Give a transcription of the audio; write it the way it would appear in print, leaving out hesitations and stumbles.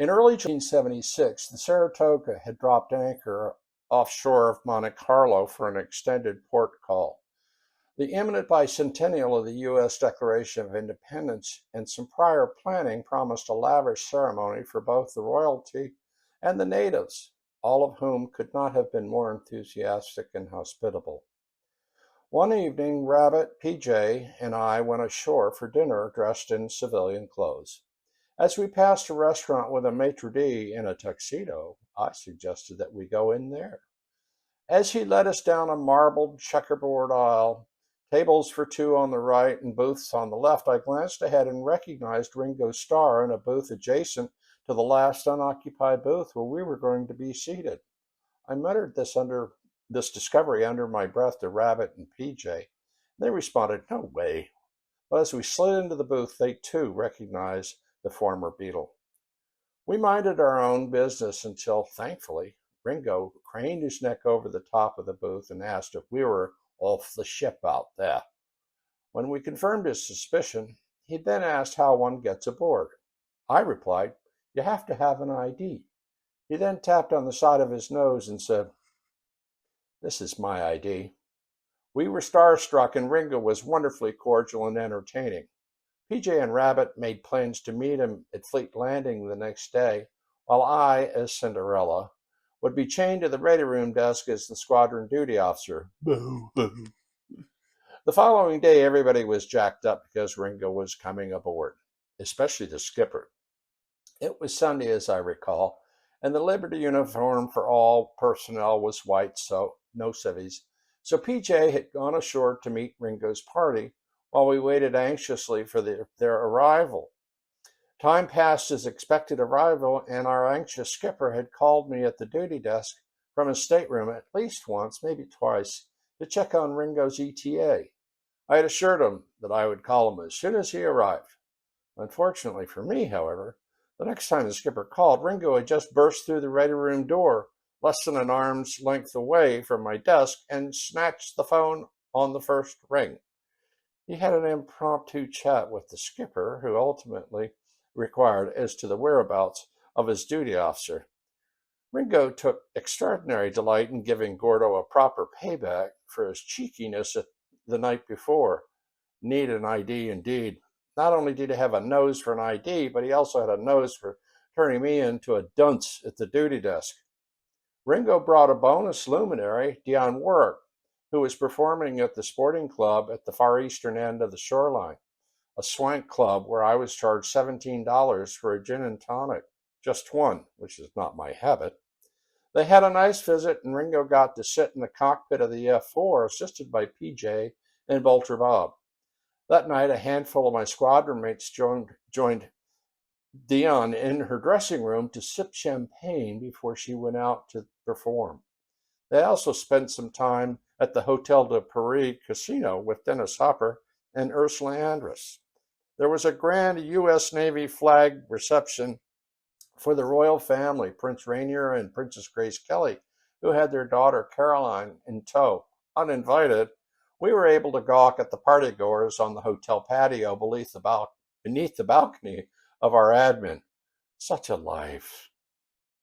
In early 1976, the Saratoga had dropped anchor offshore of Monte Carlo for an extended port call. The imminent bicentennial of the U.S. Declaration of Independence and some prior planning promised a lavish ceremony for both the royalty and the natives, all of whom could not have been more enthusiastic and hospitable. One evening, Rabbit, PJ, and I went ashore for dinner dressed in civilian clothes. As we passed a restaurant with a maitre d' in a tuxedo, I suggested that we go in there. As he led us down a marbled checkerboard aisle, tables for two on the right and booths on the left, I glanced ahead and recognized Ringo Starr in a booth adjacent to the last unoccupied booth where we were going to be seated. I muttered this discovery under my breath to Rabbit and PJ. They responded, "No way." But as we slid into the booth, they too recognized the former Beatle. We minded our own business until, thankfully, Ringo craned his neck over the top of the booth and asked if we were off the ship out there. When we confirmed his suspicion, he then asked how one gets aboard. I replied, "You have to have an ID." He then tapped on the side of his nose and said, "This is my ID." We were starstruck, and Ringo was wonderfully cordial and entertaining. PJ and Rabbit made plans to meet him at Fleet Landing the next day, while I, as Cinderella, would be chained to the ready room desk as the squadron duty officer. Boo, boo. The following day, everybody was jacked up because Ringo was coming aboard, especially the skipper. It was Sunday, as I recall, and the Liberty uniform for all personnel was white, so no civvies. So PJ had gone ashore to meet Ringo's party while we waited anxiously for their arrival. Time passed his expected arrival, and our anxious skipper had called me at the duty desk from his stateroom at least once, maybe twice, to check on Ringo's ETA. I had assured him that I would call him as soon as he arrived. Unfortunately for me, however, the next time the skipper called, Ringo had just burst through the ready room door, less than an arm's length away from my desk, and snatched the phone on the first ring. He had an impromptu chat with the skipper, who ultimately inquired as to the whereabouts of his duty officer. Ringo took extraordinary delight in giving Gordo a proper payback for his cheekiness the night before. Need an ID indeed. Not only did he have a nose for an ID, but he also had a nose for turning me into a dunce at the duty desk. Ringo brought a bonus luminary, Dionne Warwick, who was performing at the sporting club at the far eastern end of the shoreline, a swank club where I was charged $17 for a gin and tonic, just one, which is not my habit. They had a nice visit, and Ringo got to sit in the cockpit of the F-4, assisted by PJ and Bolter Bob. That night, a handful of my squadron mates joined Dionne in her dressing room to sip champagne before she went out to perform. They also spent some time at the Hotel de Paris casino with Dennis Hopper and Ursula Andress. There was a grand U.S. Navy flag reception for the royal family, Prince Rainier and Princess Grace Kelly, who had their daughter Caroline in tow. Uninvited, we were able to gawk at the partygoers on the hotel patio beneath the balcony of our admin. Such a life.